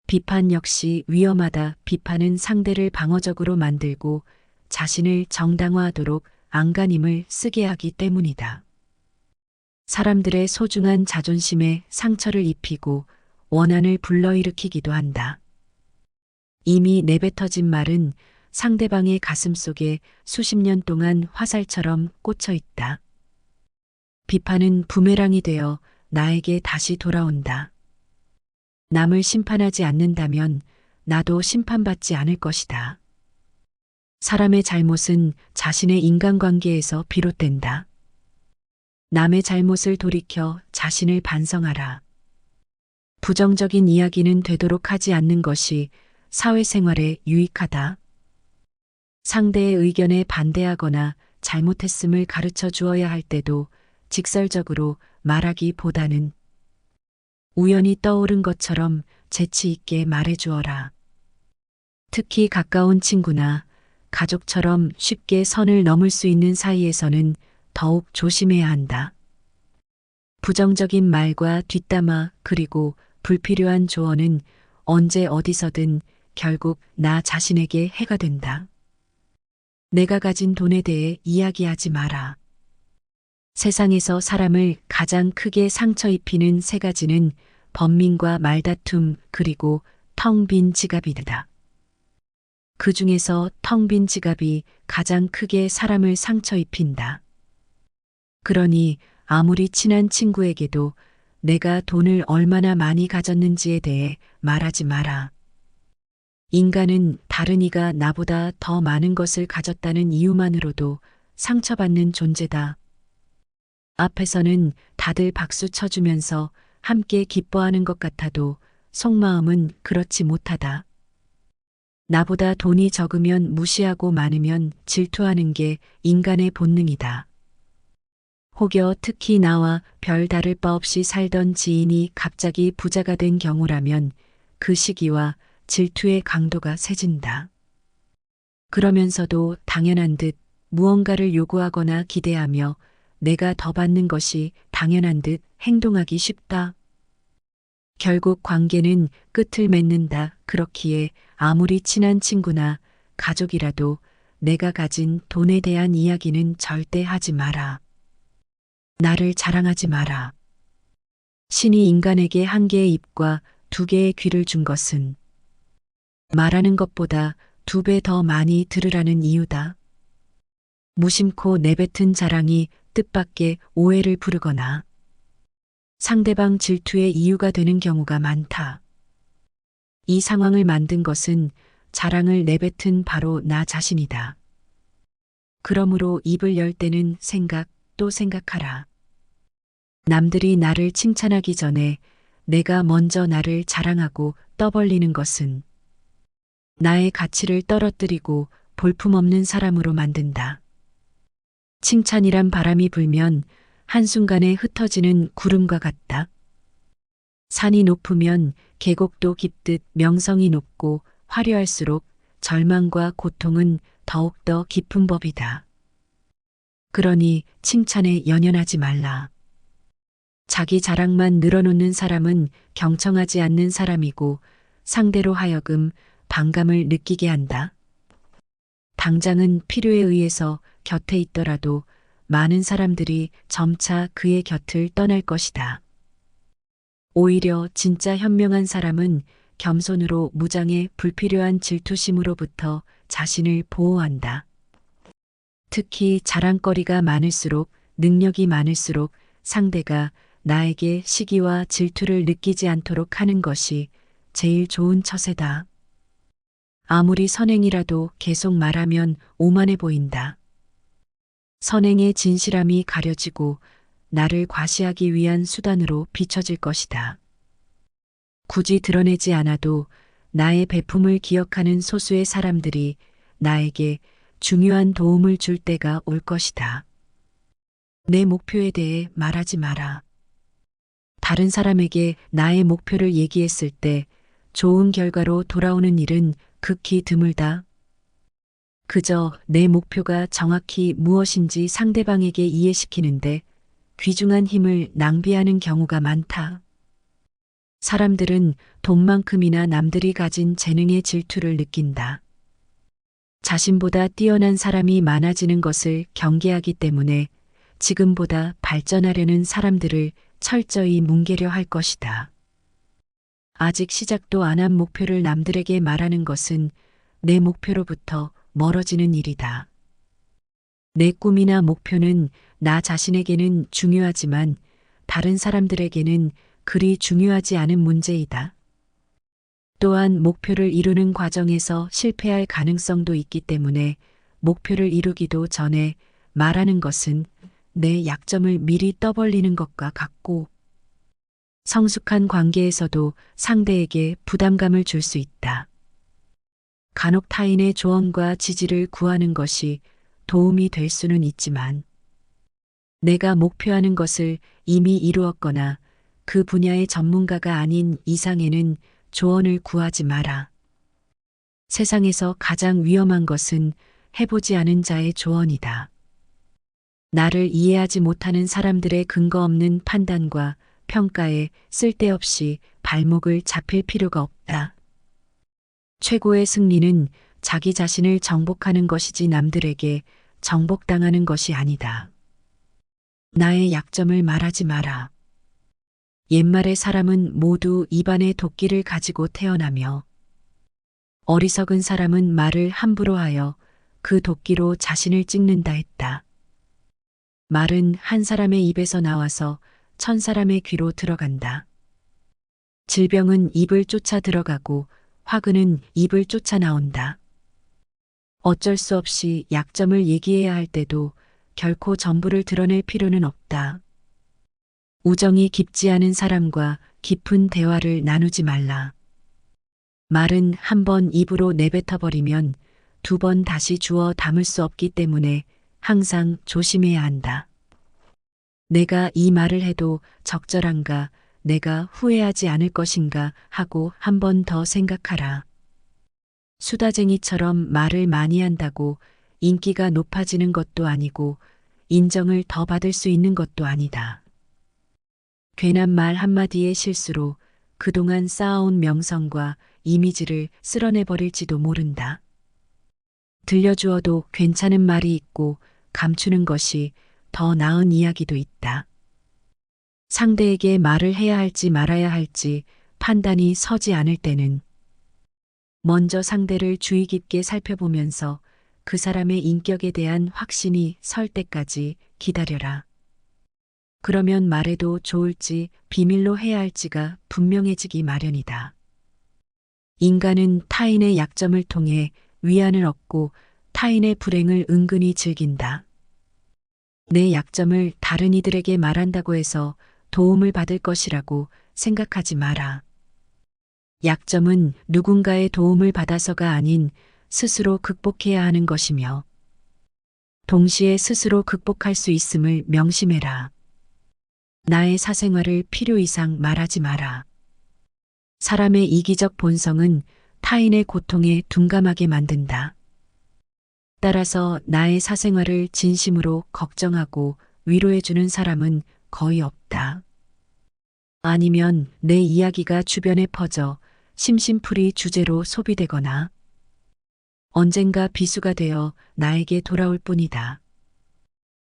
S1: 비판 역시 위험하다. 비판은 상대를 방어적으로 만들고 자신을 정당화하도록 안간힘을 쓰게 하기 때문이다. 사람들의 소중한 자존심에 상처를 입히고 원한을 불러일으키기도 한다. 이미 내뱉어진 말은 상대방의 가슴 속에 수십 년 동안 화살처럼 꽂혀 있다. 비판은 부메랑이 되어 나에게 다시 돌아온다. 남을 심판하지 않는다면 나도 심판받지 않을 것이다. 사람의 잘못은 자신의 인간관계에서 비롯된다. 남의 잘못을 돌이켜 자신을 반성하라. 부정적인 이야기는 되도록 하지 않는 것이 사회생활에 유익하다. 상대의 의견에 반대하거나 잘못했음을 가르쳐 주어야 할 때도 직설적으로 말하기보다는 우연히 떠오른 것처럼 재치 있게 말해 주어라. 특히 가까운 친구나 가족처럼 쉽게 선을 넘을 수 있는 사이에서는 더욱 조심해야 한다. 부정적인 말과 뒷담화 그리고 불필요한 조언은 언제 어디서든 결국 나 자신에게 해가 된다. 내가 가진 돈에 대해 이야기하지 마라. 세상에서 사람을 가장 크게 상처 입히는 세 가지는 번민과 말다툼 그리고 텅 빈 지갑이다. 그 중에서 텅 빈 지갑이 가장 크게 사람을 상처 입힌다. 그러니 아무리 친한 친구에게도 내가 돈을 얼마나 많이 가졌는지에 대해 말하지 마라. 인간은 다른 이가 나보다 더 많은 것을 가졌다는 이유만으로도 상처받는 존재다. 앞에서는 다들 박수 쳐주면서 함께 기뻐하는 것 같아도 속마음은 그렇지 못하다. 나보다 돈이 적으면 무시하고 많으면 질투하는 게 인간의 본능이다. 혹여 특히 나와 별 다를 바 없이 살던 지인이 갑자기 부자가 된 경우라면 그 시기와 질투의 강도가 세진다. 그러면서도 당연한 듯 무언가를 요구하거나 기대하며 내가 더 받는 것이 당연한 듯 행동하기 쉽다. 결국 관계는 끝을 맺는다. 그렇기에 아무리 친한 친구나 가족이라도 내가 가진 돈에 대한 이야기는 절대 하지 마라. 나를 자랑하지 마라. 신이 인간에게 한 개의 입과 두 개의 귀를 준 것은 말하는 것보다 2배 더 많이 들으라는 이유다. 무심코 내뱉은 자랑이 뜻밖의 오해를 부르거나 상대방 질투의 이유가 되는 경우가 많다. 이 상황을 만든 것은 자랑을 내뱉은 바로 나 자신이다. 그러므로 입을 열 때는 또 생각하라. 남들이 나를 칭찬하기 전에 내가 먼저 나를 자랑하고 떠벌리는 것은 나의 가치를 떨어뜨리고 볼품없는 사람으로 만든다. 칭찬이란 바람이 불면 한순간에 흩어지는 구름과 같다. 산이 높으면 계곡도 깊듯 명성이 높고 화려할수록 절망과 고통은 더욱더 깊은 법이다. 그러니 칭찬에 연연하지 말라. 자기 자랑만 늘어놓는 사람은 경청하지 않는 사람이고 상대로 하여금 반감을 느끼게 한다. 당장은 필요에 의해서 곁에 있더라도 많은 사람들이 점차 그의 곁을 떠날 것이다. 오히려 진짜 현명한 사람은 겸손으로 무장해 불필요한 질투심으로부터 자신을 보호한다. 특히 자랑거리가 많을수록 능력이 많을수록 상대가 나에게 시기와 질투를 느끼지 않도록 하는 것이 제일 좋은 처세다. 아무리 선행이라도 계속 말하면 오만해 보인다. 선행의 진실함이 가려지고 나를 과시하기 위한 수단으로 비춰질 것이다. 굳이 드러내지 않아도 나의 배품을 기억하는 소수의 사람들이 나에게 중요한 도움을 줄 때가 올 것이다. 내 목표에 대해 말하지 마라. 다른 사람에게 나의 목표를 얘기했을 때 좋은 결과로 돌아오는 일은 극히 드물다. 그저 내 목표가 정확히 무엇인지 상대방에게 이해시키는데 귀중한 힘을 낭비하는 경우가 많다. 사람들은 돈만큼이나 남들이 가진 재능의 질투를 느낀다. 자신보다 뛰어난 사람이 많아지는 것을 경계하기 때문에 지금보다 발전하려는 사람들을 철저히 뭉개려 할 것이다. 아직 시작도 안 한 목표를 남들에게 말하는 것은 내 목표로부터 멀어지는 일이다. 내 꿈이나 목표는 나 자신에게는 중요하지만 다른 사람들에게는 그리 중요하지 않은 문제이다. 또한 목표를 이루는 과정에서 실패할 가능성도 있기 때문에 목표를 이루기도 전에 말하는 것은 내 약점을 미리 떠벌리는 것과 같고 성숙한 관계에서도 상대에게 부담감을 줄 수 있다. 간혹 타인의 조언과 지지를 구하는 것이 도움이 될 수는 있지만 내가 목표하는 것을 이미 이루었거나 그 분야의 전문가가 아닌 이상에는 조언을 구하지 마라. 세상에서 가장 위험한 것은 해보지 않은 자의 조언이다. 나를 이해하지 못하는 사람들의 근거 없는 판단과 평가에 쓸데없이 발목을 잡힐 필요가 없다. 최고의 승리는 자기 자신을 정복하는 것이지 남들에게 정복당하는 것이 아니다. 나의 약점을 말하지 마라. 옛말의 사람은 모두 입안에 도끼를 가지고 태어나며 어리석은 사람은 말을 함부로 하여 그 도끼로 자신을 찍는다 했다. 말은 한 사람의 입에서 나와서 1000사람의 귀로 들어간다. 질병은 입을 쫓아 들어가고 화근은 입을 쫓아 나온다. 어쩔 수 없이 약점을 얘기해야 할 때도 결코 전부를 드러낼 필요는 없다. 우정이 깊지 않은 사람과 깊은 대화를 나누지 말라. 말은 한 번 입으로 내뱉어버리면 2번 다시 주워 담을 수 없기 때문에 항상 조심해야 한다. 내가 이 말을 해도 적절한가, 내가 후회하지 않을 것인가 하고 한 번 더 생각하라. 수다쟁이처럼 말을 많이 한다고 인기가 높아지는 것도 아니고 인정을 더 받을 수 있는 것도 아니다. 괜한 말 한마디의 실수로 그동안 쌓아온 명성과 이미지를 쓸어내버릴지도 모른다. 들려주어도 괜찮은 말이 있고 감추는 것이 더 나은 이야기도 있다. 상대에게 말을 해야 할지 말아야 할지 판단이 서지 않을 때는 먼저 상대를 주의 깊게 살펴보면서 그 사람의 인격에 대한 확신이 설 때까지 기다려라. 그러면 말해도 좋을지 비밀로 해야 할지가 분명해지기 마련이다. 인간은 타인의 약점을 통해 위안을 얻고 타인의 불행을 은근히 즐긴다. 내 약점을 다른 이들에게 말한다고 해서 도움을 받을 것이라고 생각하지 마라. 약점은 누군가의 도움을 받아서가 아닌 스스로 극복해야 하는 것이며 동시에 스스로 극복할 수 있음을 명심해라. 나의 사생활을 필요 이상 말하지 마라. 사람의 이기적 본성은 타인의 고통에 둔감하게 만든다. 따라서 나의 사생활을 진심으로 걱정하고 위로해주는 사람은 거의 없다. 아니면 내 이야기가 주변에 퍼져 심심풀이 주제로 소비되거나 언젠가 비수가 되어 나에게 돌아올 뿐이다.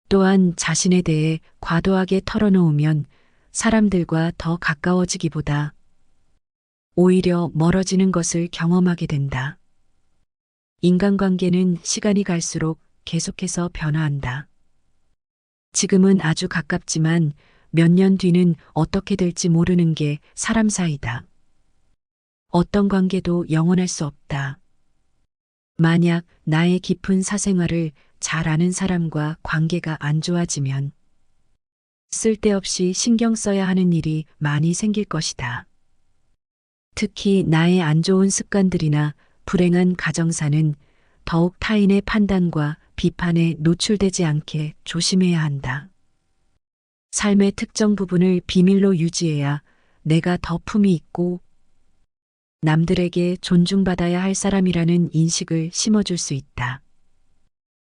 S1: 또한 자신에 대해 과도하게 털어놓으면 사람들과 더 가까워지기보다 오히려 멀어지는 것을 경험하게 된다. 인간관계는 시간이 갈수록 계속해서 변화한다. 지금은 아주 가깝지만 몇 년 뒤는 어떻게 될지 모르는 게 사람 사이다. 어떤 관계도 영원할 수 없다. 만약 나의 깊은 사생활을 잘 아는 사람과 관계가 안 좋아지면 쓸데없이 신경 써야 하는 일이 많이 생길 것이다. 특히 나의 안 좋은 습관들이나 불행한 가정사는 더욱 타인의 판단과 비판에 노출되지 않게 조심해야 한다. 삶의 특정 부분을 비밀로 유지해야 내가 더 품이 있고 남들에게 존중받아야 할 사람이라는 인식을 심어줄 수 있다.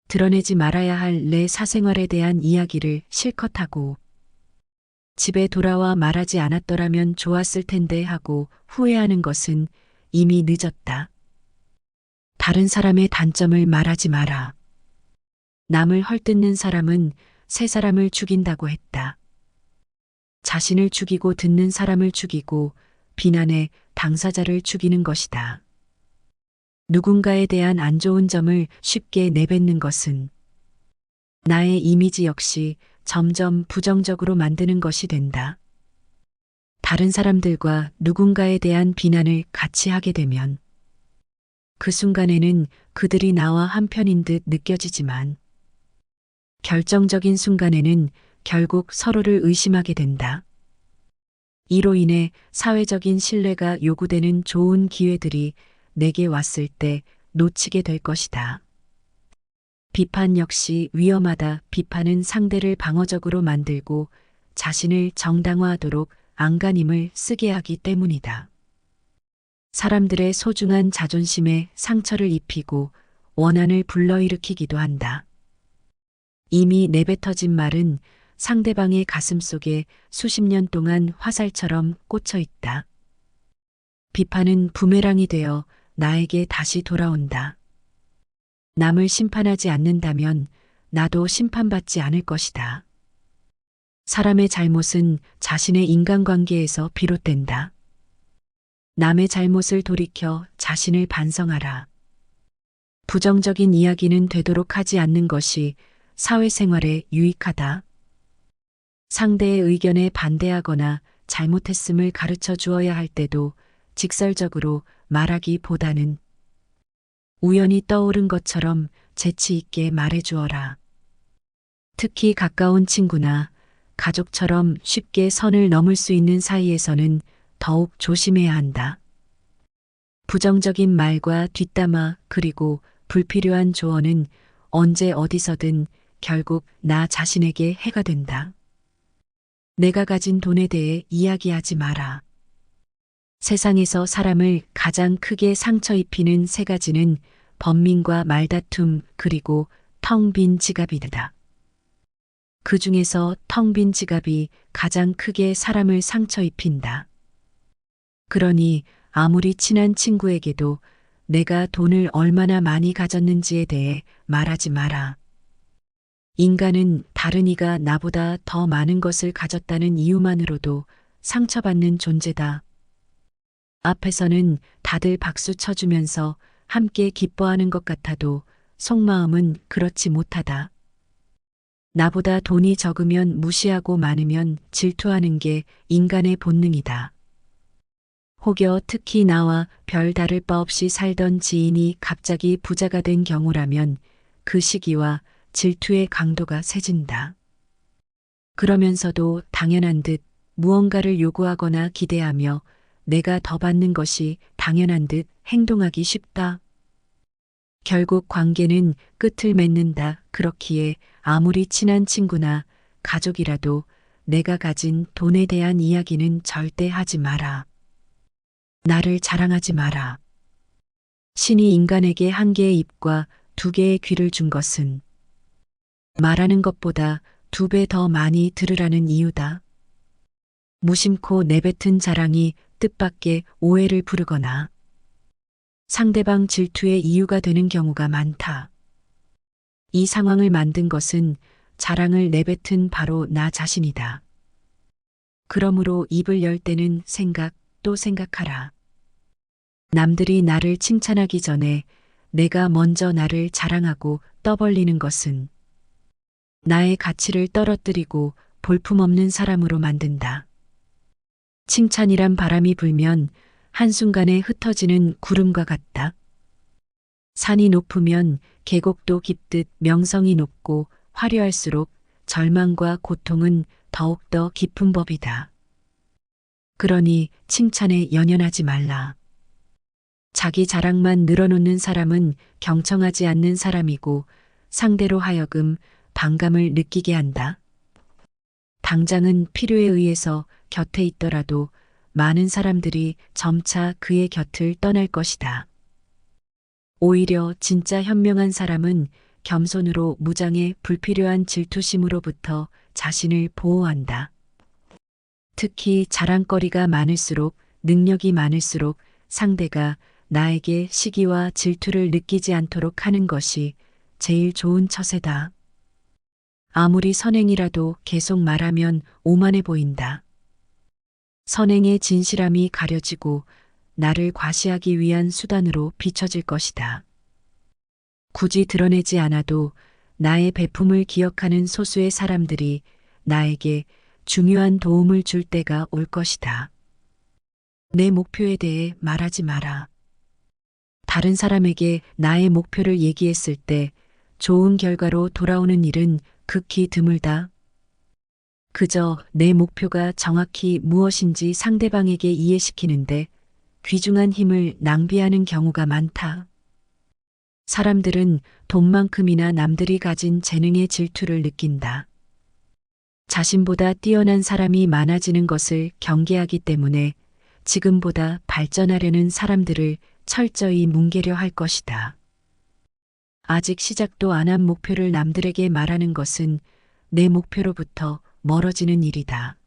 S1: 드러내지 말아야 할 내 사생활에 대한 이야기를 실컷 하고 집에 돌아와 말하지 않았더라면 좋았을 텐데 하고 후회하는 것은 이미 늦었다. 다른 사람의 단점을 말하지 마라. 남을 헐뜯는 사람은 새 사람을 죽인다고 했다. 자신을 죽이고 듣는 사람을 죽이고 비난의 당사자를 죽이는 것이다. 누군가에 대한 안 좋은 점을 쉽게 내뱉는 것은 나의 이미지 역시 점점 부정적으로 만드는 것이 된다. 다른 사람들과 누군가에 대한 비난을 같이 하게 되면 그 순간에는 그들이 나와 한편인 듯 느껴지지만 결정적인 순간에는 결국 서로를 의심하게 된다. 이로 인해 사회적인 신뢰가 요구되는 좋은 기회들이 내게 왔을 때 놓치게 될 것이다. 비판 역시 위험하다. 비판은 상대를 방어적으로 만들고 자신을 정당화하도록 안간힘을 쓰게 하기 때문이다. 사람들의 소중한 자존심에 상처를 입히고 원한을 불러일으키기도 한다. 이미 내뱉어진 말은 상대방의 가슴 속에 수십 년 동안 화살처럼 꽂혀 있다. 비판은 부메랑이 되어 나에게 다시 돌아온다. 남을 심판하지 않는다면 나도 심판받지 않을 것이다. 사람의 잘못은 자신의 인간관계에서 비롯된다. 남의 잘못을 돌이켜 자신을 반성하라. 부정적인 이야기는 되도록 하지 않는 것이 사회생활에 유익하다. 상대의 의견에 반대하거나 잘못했음을 가르쳐 주어야 할 때도 직설적으로 말하기보다는 우연히 떠오른 것처럼 재치 있게 말해 주어라. 특히 가까운 친구나 가족처럼 쉽게 선을 넘을 수 있는 사이에서는 더욱 조심해야 한다. 부정적인 말과 뒷담화 그리고 불필요한 조언은 언제 어디서든 결국 나 자신에게 해가 된다. 내가 가진 돈에 대해 이야기하지 마라. 세상에서 사람을 가장 크게 상처 입히는 세 가지는 번민과 말다툼 그리고 텅 빈 지갑이다. 그 중에서 텅 빈 지갑이 가장 크게 사람을 상처 입힌다. 그러니 아무리 친한 친구에게도 내가 돈을 얼마나 많이 가졌는지에 대해 말하지 마라. 인간은 다른 이가 나보다 더 많은 것을 가졌다는 이유만으로도 상처받는 존재다. 앞에서는 다들 박수 쳐주면서 함께 기뻐하는 것 같아도 속마음은 그렇지 못하다. 나보다 돈이 적으면 무시하고 많으면 질투하는 게 인간의 본능이다. 혹여 특히 나와 별 다를 바 없이 살던 지인이 갑자기 부자가 된 경우라면 그 시기와 질투의 강도가 세진다. 그러면서도 당연한 듯 무언가를 요구하거나 기대하며 내가 더 받는 것이 당연한 듯 행동하기 쉽다. 결국 관계는 끝을 맺는다. 그렇기에 아무리 친한 친구나 가족이라도 내가 가진 돈에 대한 이야기는 절대 하지 마라. 나를 자랑하지 마라. 신이 인간에게 한 개의 입과 두 개의 귀를 준 것은 말하는 것보다 2배 더 많이 들으라는 이유다. 무심코 내뱉은 자랑이 뜻밖의 오해를 부르거나 상대방 질투의 이유가 되는 경우가 많다. 이 상황을 만든 것은 자랑을 내뱉은 바로 나 자신이다. 그러므로 입을 열 때는 또 생각하라. 남들이 나를 칭찬하기 전에 내가 먼저 나를 자랑하고 떠벌리는 것은 나의 가치를 떨어뜨리고 볼품없는 사람으로 만든다. 칭찬이란 바람이 불면 한순간에 흩어지는 구름과 같다. 산이 높으면 계곡도 깊듯 명성이 높고 화려할수록 절망과 고통은 더욱더 깊은 법이다. 그러니 칭찬에 연연하지 말라. 자기 자랑만 늘어놓는 사람은 경청하지 않는 사람이고 상대로 하여금 반감을 느끼게 한다. 당장은 필요에 의해서 곁에 있더라도 많은 사람들이 점차 그의 곁을 떠날 것이다. 오히려 진짜 현명한 사람은 겸손으로 무장해 불필요한 질투심으로부터 자신을 보호한다. 특히 자랑거리가 많을수록, 능력이 많을수록 상대가 나에게 시기와 질투를 느끼지 않도록 하는 것이 제일 좋은 처세다. 아무리 선행이라도 계속 말하면 오만해 보인다. 선행의 진실함이 가려지고 나를 과시하기 위한 수단으로 비춰질 것이다. 굳이 드러내지 않아도 나의 배품을 기억하는 소수의 사람들이 나에게 중요한 도움을 줄 때가 올 것이다. 내 목표에 대해 말하지 마라. 다른 사람에게 나의 목표를 얘기했을 때 좋은 결과로 돌아오는 일은 극히 드물다. 그저 내 목표가 정확히 무엇인지 상대방에게 이해시키는데 귀중한 힘을 낭비하는 경우가 많다. 사람들은 돈만큼이나 남들이 가진 재능의 질투를 느낀다. 자신보다 뛰어난 사람이 많아지는 것을 경계하기 때문에 지금보다 발전하려는 사람들을 철저히 뭉개려 할 것이다. 아직 시작도 안 한 목표를 남들에게 말하는 것은 내 목표로부터 멀어지는 일이다.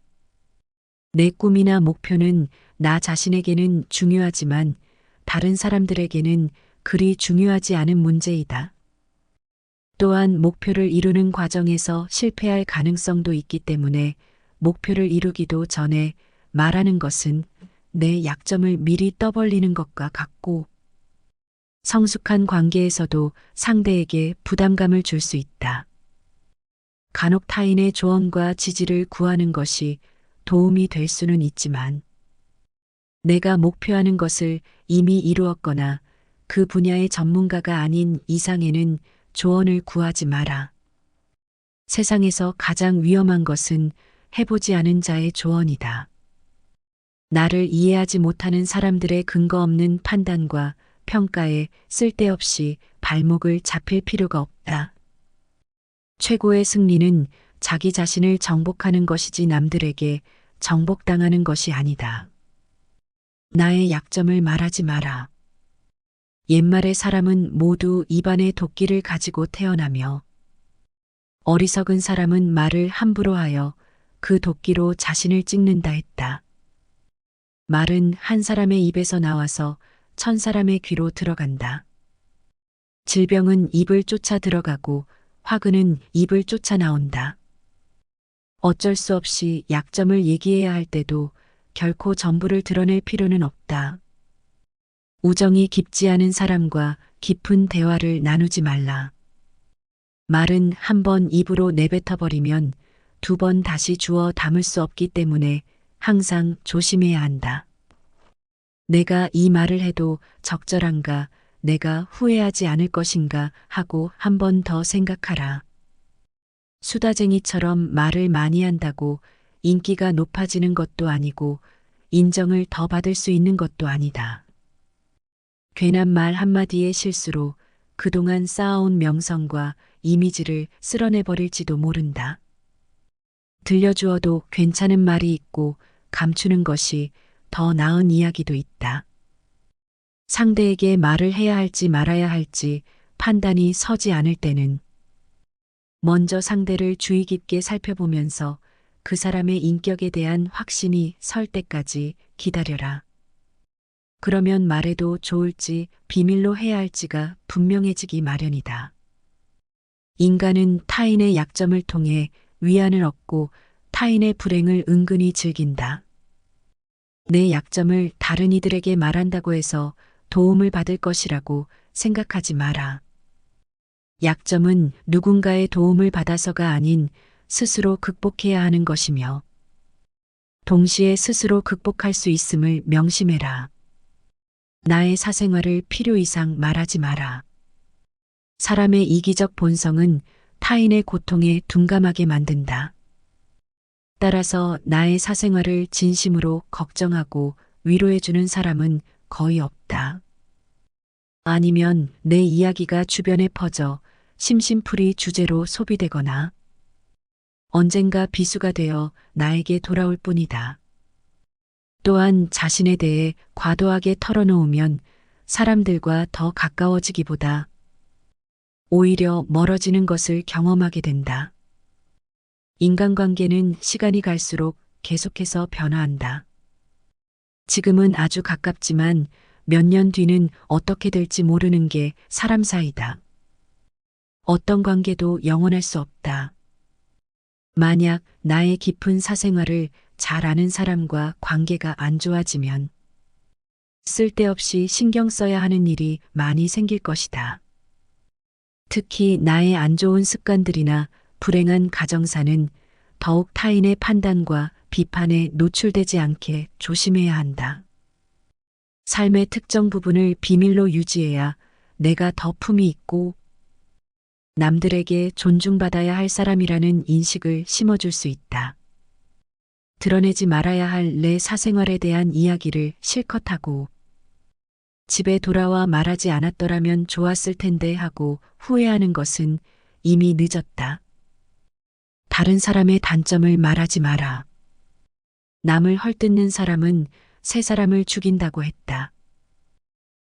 S1: 내 꿈이나 목표는 나 자신에게는 중요하지만 다른 사람들에게는 그리 중요하지 않은 문제이다. 또한 목표를 이루는 과정에서 실패할 가능성도 있기 때문에 목표를 이루기도 전에 말하는 것은 내 약점을 미리 떠벌리는 것과 같고 성숙한 관계에서도 상대에게 부담감을 줄 수 있다. 간혹 타인의 조언과 지지를 구하는 것이 도움이 될 수는 있지만 내가 목표하는 것을 이미 이루었거나 그 분야의 전문가가 아닌 이상에는 조언을 구하지 마라. 세상에서 가장 위험한 것은 해보지 않은 자의 조언이다. 나를 이해하지 못하는 사람들의 근거 없는 판단과 평가에 쓸데없이 발목을 잡힐 필요가 없다. 최고의 승리는 자기 자신을 정복하는 것이지 남들에게 정복당하는 것이 아니다. 나의 약점을 말하지 마라. 옛말의 사람은 모두 입안에 도끼를 가지고 태어나며 어리석은 사람은 말을 함부로 하여 그 도끼로 자신을 찍는다 했다. 말은 한 사람의 입에서 나와서 1000사람의 귀로 들어간다. 질병은 입을 쫓아 들어가고 화근은 입을 쫓아 나온다. 어쩔 수 없이 약점을 얘기해야 할 때도 결코 전부를 드러낼 필요는 없다. 우정이 깊지 않은 사람과 깊은 대화를 나누지 말라. 말은 한 번 입으로 내뱉어 버리면 2번 다시 주워 담을 수 없기 때문에 항상 조심해야 한다. 내가 이 말을 해도 적절한가, 내가 후회하지 않을 것인가 하고 한 번 더 생각하라. 수다쟁이처럼 말을 많이 한다고 인기가 높아지는 것도 아니고 인정을 더 받을 수 있는 것도 아니다. 괜한 말 한마디의 실수로 그동안 쌓아온 명성과 이미지를 쓸어내버릴지도 모른다. 들려주어도 괜찮은 말이 있고 감추는 것이 더 나은 이야기도 있다. 상대에게 말을 해야 할지 말아야 할지 판단이 서지 않을 때는 먼저 상대를 주의 깊게 살펴보면서 그 사람의 인격에 대한 확신이 설 때까지 기다려라. 그러면 말해도 좋을지 비밀로 해야 할지가 분명해지기 마련이다. 인간은 타인의 약점을 통해 위안을 얻고 타인의 불행을 은근히 즐긴다. 내 약점을 다른 이들에게 말한다고 해서 도움을 받을 것이라고 생각하지 마라. 약점은 누군가의 도움을 받아서가 아닌 스스로 극복해야 하는 것이며 동시에 스스로 극복할 수 있음을 명심해라. 나의 사생활을 필요 이상 말하지 마라. 사람의 이기적 본성은 타인의 고통에 둔감하게 만든다. 따라서 나의 사생활을 진심으로 걱정하고 위로해주는 사람은 거의 없다. 아니면 내 이야기가 주변에 퍼져 심심풀이 주제로 소비되거나 언젠가 비수가 되어 나에게 돌아올 뿐이다. 또한 자신에 대해 과도하게 털어놓으면 사람들과 더 가까워지기보다 오히려 멀어지는 것을 경험하게 된다. 인간관계는 시간이 갈수록 계속해서 변화한다. 지금은 아주 가깝지만 몇 년 뒤는 어떻게 될지 모르는 게 사람 사이다. 어떤 관계도 영원할 수 없다. 만약 나의 깊은 사생활을 잘 아는 사람과 관계가 안 좋아지면 쓸데없이 신경 써야 하는 일이 많이 생길 것이다. 특히 나의 안 좋은 습관들이나 불행한 가정사는 더욱 타인의 판단과 비판에 노출되지 않게 조심해야 한다. 삶의 특정 부분을 비밀로 유지해야 내가 더 품이 있고 남들에게 존중받아야 할 사람이라는 인식을 심어줄 수 있다. 드러내지 말아야 할 내 사생활에 대한 이야기를 실컷 하고 집에 돌아와 말하지 않았더라면 좋았을 텐데 하고 후회하는 것은 이미 늦었다. 다른 사람의 단점을 말하지 마라. 남을 헐뜯는 사람은 새 사람을 죽인다고 했다.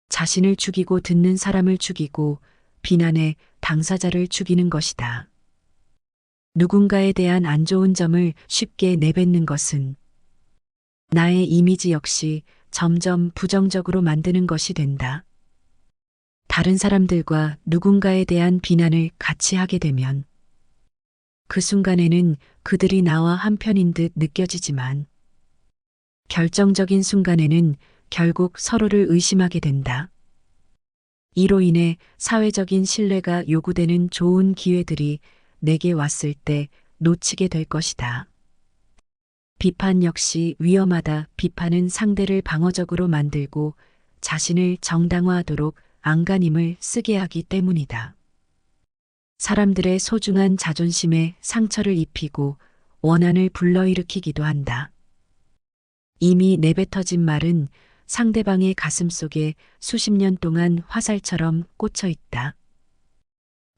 S1: 자신을 죽이고 듣는 사람을 죽이고 비난의 당사자를 죽이는 것이다. 누군가에 대한 안 좋은 점을 쉽게 내뱉는 것은 나의 이미지 역시 점점 부정적으로 만드는 것이 된다. 다른 사람들과 누군가에 대한 비난을 같이 하게 되면 그 순간에는 그들이 나와 한편인 듯 느껴지지만 결정적인 순간에는 결국 서로를 의심하게 된다. 이로 인해 사회적인 신뢰가 요구되는 좋은 기회들이 내게 왔을 때 놓치게 될 것이다. 비판 역시 위험하다. 비판은 상대를 방어적으로 만들고 자신을 정당화하도록 안간힘을 쓰게 하기 때문이다. 사람들의 소중한 자존심에 상처를 입히고 원한을 불러일으키기도 한다. 이미 내뱉어진 말은 상대방의 가슴 속에 수십 년 동안 화살처럼 꽂혀 있다.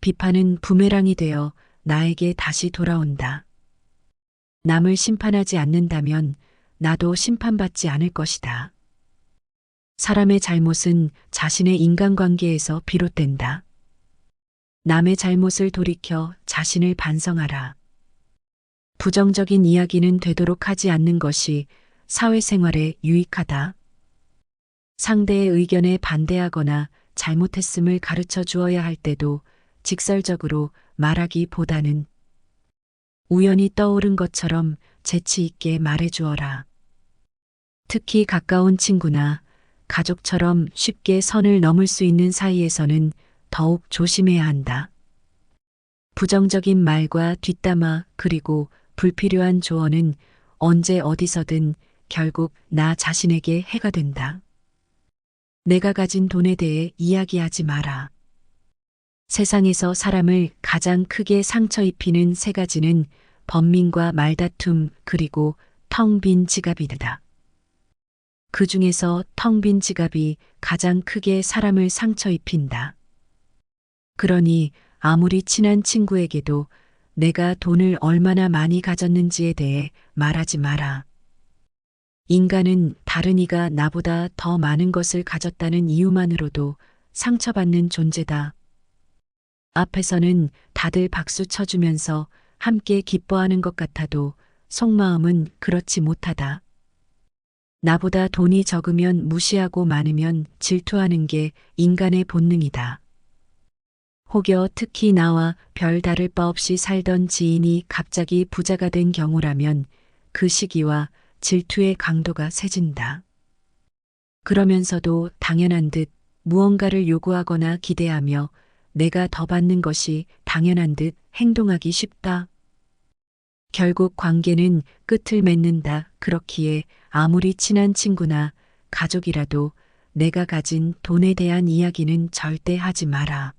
S1: 비판은 부메랑이 되어 나에게 다시 돌아온다. 남을 심판하지 않는다면 나도 심판받지 않을 것이다. 사람의 잘못은 자신의 인간관계에서 비롯된다. 남의 잘못을 돌이켜 자신을 반성하라. 부정적인 이야기는 되도록 하지 않는 것이 사회생활에 유익하다. 상대의 의견에 반대하거나 잘못했음을 가르쳐 주어야 할 때도 직설적으로 말하기보다는 우연히 떠오른 것처럼 재치 있게 말해 주어라. 특히 가까운 친구나 가족처럼 쉽게 선을 넘을 수 있는 사이에서는 더욱 조심해야 한다. 부정적인 말과 뒷담화 그리고 불필요한 조언은 언제 어디서든 결국 나 자신에게 해가 된다. 내가 가진 돈에 대해 이야기하지 마라. 세상에서 사람을 가장 크게 상처 입히는 세 가지는 번민과 말다툼 그리고 텅 빈 지갑이다. 그 중에서 텅 빈 지갑이 가장 크게 사람을 상처 입힌다. 그러니 아무리 친한 친구에게도 내가 돈을 얼마나 많이 가졌는지에 대해 말하지 마라. 인간은 다른 이가 나보다 더 많은 것을 가졌다는 이유만으로도 상처받는 존재다. 앞에서는 다들 박수 쳐주면서 함께 기뻐하는 것 같아도 속마음은 그렇지 못하다. 나보다 돈이 적으면 무시하고 많으면 질투하는 게 인간의 본능이다. 혹여 특히 나와 별 다를 바 없이 살던 지인이 갑자기 부자가 된 경우라면 그 시기와 질투의 강도가 세진다. 그러면서도 당연한 듯 무언가를 요구하거나 기대하며 내가 더 받는 것이 당연한 듯 행동하기 쉽다. 결국 관계는 끝을 맺는다. 그렇기에 아무리 친한 친구나 가족이라도 내가 가진 돈에 대한 이야기는 절대 하지 마라.